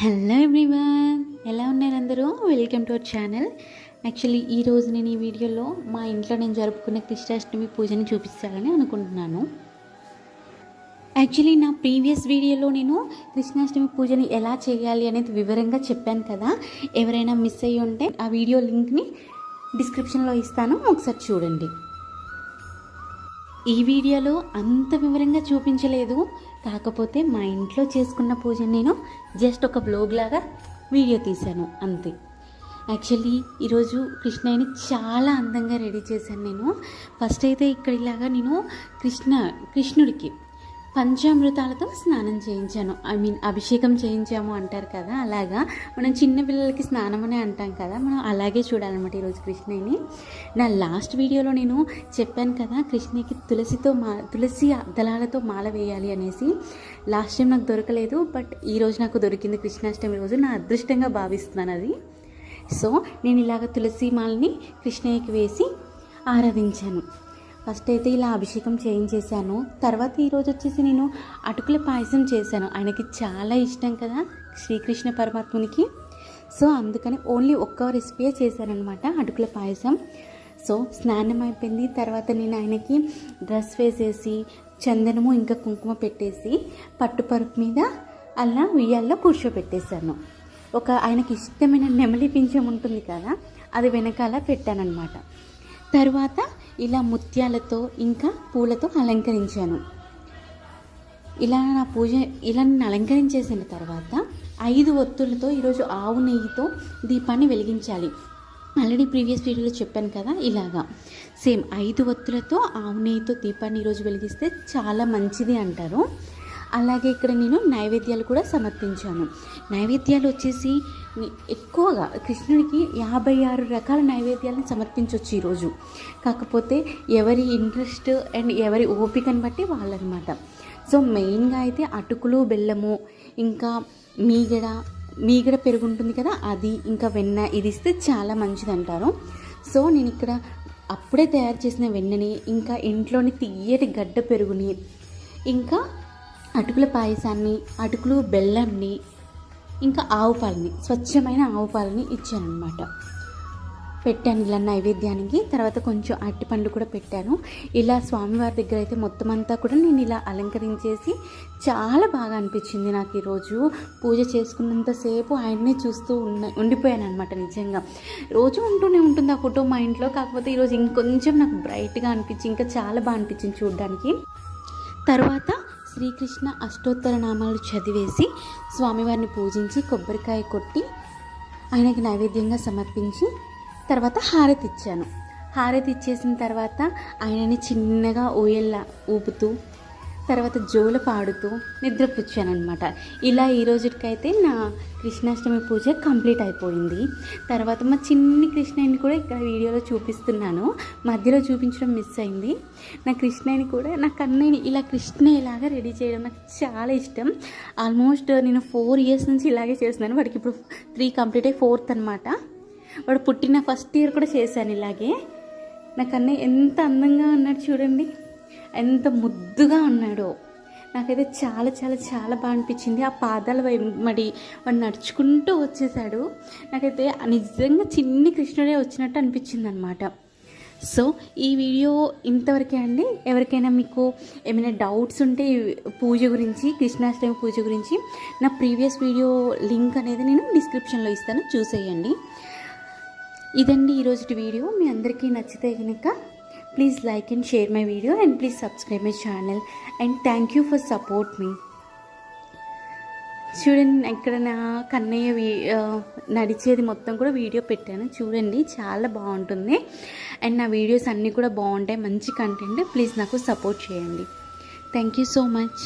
Hello everyone, ఎలా ఉన్నారు అందరూ? Welcome to our channel. Actually ఈరోజు నేను ఈ వీడియోలో మా ఇంట్లో నేను జరుపుకునే కృష్ణాష్టమి పూజని చూపించాలని అనుకుంటున్నాను. యాక్చువల్లీ నా ప్రీవియస్ వీడియోలో నేను కృష్ణాష్టమి పూజని ఎలా చేయాలి అనేది వివరంగా చెప్పాను కదా. ఎవరైనా మిస్ అయ్యి ఉంటే ఆ వీడియో లింక్ని డిస్క్రిప్షన్లో ఇస్తాను, ఒకసారి చూడండి. ఈ వీడియోలో అంత వివరంగా చూపించలేదు, కాకపోతే మా ఇంట్లో చేసుకున్న పూజ నేను జస్ట్ ఒక బ్లాగ్ లాగా వీడియో తీశాను అంతే. యాక్చువల్లీ ఈరోజు కృష్ణయ్యని చాలా అందంగా రెడీ చేశాను నేను. ఫస్ట్ అయితే ఇక్కడ ఇలాగా నేను కృష్ణుడికి పంచామృతాలతో స్నానం చేయించాను. అభిషేకం చేయించాము అంటారు కదా, అలాగా మనం చిన్న పిల్లలకి స్నానం అనే అంటాం కదా, మనం అలాగే చూడాలన్నమాట ఈరోజు కృష్ణయ్యని. నా లాస్ట్ వీడియోలో నేను చెప్పాను కదా కృష్ణయ్యకి తులసి దళాలతో మాల వేయాలి అనేసి. లాస్ట్ టైం నాకు దొరకలేదు, బట్ ఈరోజు నాకు దొరికింది. కృష్ణాష్టమి రోజు నా అదృష్టంగా భావిస్తున్నాను అది. సో నేను ఇలాగ తులసి మాలని కృష్ణయ్యకి వేసి ఆరాధించాను. ఫస్ట్ అయితే ఇలా అభిషేకం చేయించేశాను. తర్వాత ఈరోజు వచ్చేసి నేను అటుకుల పాయసం చేశాను. ఆయనకి చాలా ఇష్టం కదా శ్రీకృష్ణ పరమాత్మునికి. సో అందుకని ఓన్లీ ఒక్క రెసిపీ చేశానమాట, అటుకుల పాయసం. సో స్నానం అయిపోయింది. తర్వాత నేను ఆయనకి డ్రెస్ వేసేసి చందనము ఇంకా కుంకుమ పెట్టేసి పట్టుపరుపు మీద అలా ఉయ్యాల్లో కూర్చోబెట్టేశాను. ఆయనకి ఇష్టమైన నెమలి పింఛం ఉంటుంది కదా, అది వెనకాల పెట్టానన్నమాట. తర్వాత ఇలా ముత్యాలతో ఇంకా పూలతో అలంకరించాను. ఇలా నేను అలంకరించేసిన తర్వాత 5 ఒత్తులతో ఈరోజు ఆవు నెయ్యితో దీపాన్ని వెలిగించాలి. ఆల్రెడీ ప్రీవియస్ వీడియోలో చెప్పాను కదా, ఇలాగా సేమ్ 5 ఒత్తులతో ఆవు నెయ్యితో దీపాన్ని ఈరోజు వెలిగిస్తే చాలా మంచిది అంటారు. అలాగే ఇక్కడ నేను నైవేద్యాలు కూడా సమర్పించాను. నైవేద్యాలు వచ్చేసి ఎక్కువగా కృష్ణుడికి 56 రకాల నైవేద్యాలను సమర్పించవచ్చు ఈరోజు. కాకపోతే ఎవరి ఇంట్రెస్ట్ అండ్ ఎవరి ఓపికను బట్టి వాళ్ళనమాట. సో మెయిన్గా అయితే అటుకులు, బెల్లము, ఇంకా మీగడ పెరుగు ఉంటుంది కదా అది, ఇంకా వెన్న, ఇది ఇస్తే చాలా మంచిది అంటారు. సో నేను ఇక్కడ అప్పుడే తయారు చేసిన వెన్నని, ఇంకా ఇంట్లోని తియ్యటి గడ్డ పెరుగుని, ఇంకా అటుకుల పాయసాన్ని, అటుకులు బెల్లంని, ఇంకా ఆవు పాలని, స్వచ్ఛమైన ఆవు పాలని ఇచ్చానమాట. పెట్టాను ఇలా నైవేద్యానికి. తర్వాత కొంచెం అరటిపండు కూడా పెట్టాను. ఇలా స్వామివారి దగ్గర అయితే మొత్తం అంతా కూడా నేను ఇలా అలంకరించేసి చాలా బాగా అనిపించింది నాకు. ఈరోజు పూజ చేసుకున్నంతసేపు ఆయన్నే చూస్తూ ఉండిపోయాను అనమాట. నిజంగా రోజు ఉంటూనే ఉంటుంది ఆ ఫోటో మా ఇంట్లో, కాకపోతే ఈరోజు ఇంకొంచెం నాకు బ్రైట్గా అనిపించి ఇంకా చాలా బాగా అనిపించింది చూడడానికి. తర్వాత శ్రీకృష్ణ అష్టోత్తర నామాలు చదివేసి స్వామివారిని పూజించి కొబ్బరికాయ కొట్టి ఆయనకి నైవేద్యంగా సమర్పించి తర్వాత హారతి ఇచ్చాను. హారతి ఇచ్చేసిన తర్వాత ఆయనని చిన్నగా ఊయల్లా ఊపుతూ తర్వాత జోల పాడుతూ నిద్రపుచ్చానమాట. ఇలా ఈ రోజుకైతే నా కృష్ణాష్టమి పూజ కంప్లీట్ అయిపోయింది. తర్వాత మా చిన్ని కృష్ణయ్యని కూడా ఇక్కడ వీడియోలో చూపిస్తున్నాను. మధ్యలో చూపించడం మిస్ అయింది. నా కృష్ణయ్యని కూడా, నా కన్నయ్యని ఇలా కృష్ణయ్యలాగా రెడీ చేయడం నాకు చాలా ఇష్టం. ఆల్మోస్ట్ నేను 4 ఇయర్స్ నుంచి ఇలాగే చేస్తున్నాను. వాడికి ఇప్పుడు 3 కంప్లీట్ అయ్యి 4th అనమాట. వాడు పుట్టిన ఫస్ట్ ఇయర్ కూడా చేశాను ఇలాగే. నా కన్నయ్య ఎంత అందంగా ఉన్నాడు చూడండి, ఎంత ముద్దుగా ఉన్నాడో. నాకైతే చాలా చాలా చాలా బాగా అనిపించింది. ఆ పాదాల వాడు నడుచుకుంటూ వచ్చేసాడు. నాకైతే నిజంగా చిన్ని కృష్ణుడే వచ్చినట్టు అనిపించింది అనమాట. సో ఈ వీడియో ఇంతవరకే అండి. ఎవరికైనా మీకు ఏమైనా డౌట్స్ ఉంటే పూజ గురించి, కృష్ణాష్టమి పూజ గురించి నా ప్రీవియస్ వీడియో లింక్ అనేది నేను డిస్క్రిప్షన్లో ఇస్తాను, చూసేయండి. ఇదండి ఈరోజు వీడియో. మీ అందరికీ నచ్చితే కనుక please like and share my video and please subscribe my channel and thank you for support మీ. చూడండి ఇక్కడ నా కన్నయ్య నడిచేది మొత్తం కూడా వీడియో పెట్టాను, చూడండి చాలా బాగుంటుంది. అండ్ నా వీడియోస్ అన్నీ కూడా బాగుంటాయి, మంచి కంటెంట్. ప్లీజ్ నాకు సపోర్ట్ చేయండి. Thank you so much.